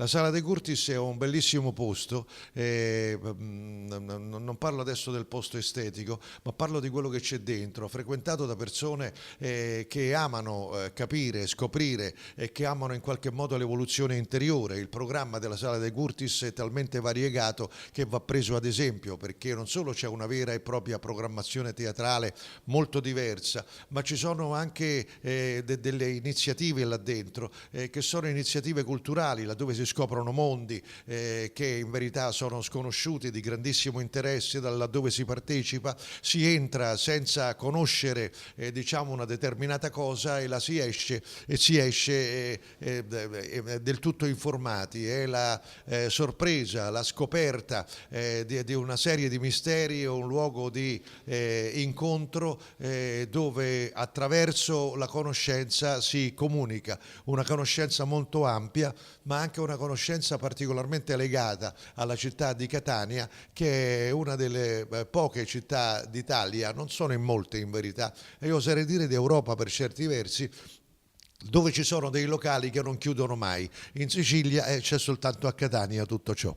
La Sala De Curtis è un bellissimo posto, non parlo adesso del posto estetico, ma parlo di quello che c'è dentro, frequentato da persone che amano capire, scoprire e che amano in qualche modo l'evoluzione interiore. Il programma della Sala De Curtis è talmente variegato che va preso ad esempio, perché non solo c'è una vera e propria programmazione teatrale molto diversa, ma ci sono anche delle iniziative là dentro, che sono iniziative culturali, laddove si scoprono mondi che in verità sono sconosciuti, di grandissimo interesse, da laddove si partecipa, si entra senza conoscere diciamo una determinata cosa e la si esce e si esce del tutto informati. È la sorpresa, la scoperta di una serie di misteri, un luogo di incontro dove attraverso la conoscenza si comunica, una conoscenza molto ampia, ma anche una conoscenza particolarmente legata alla città di Catania, che è una delle poche città d'Italia, non sono in molte in verità, e io oserei dire d'Europa per certi versi, dove ci sono dei locali che non chiudono mai. In Sicilia c'è soltanto a Catania tutto ciò.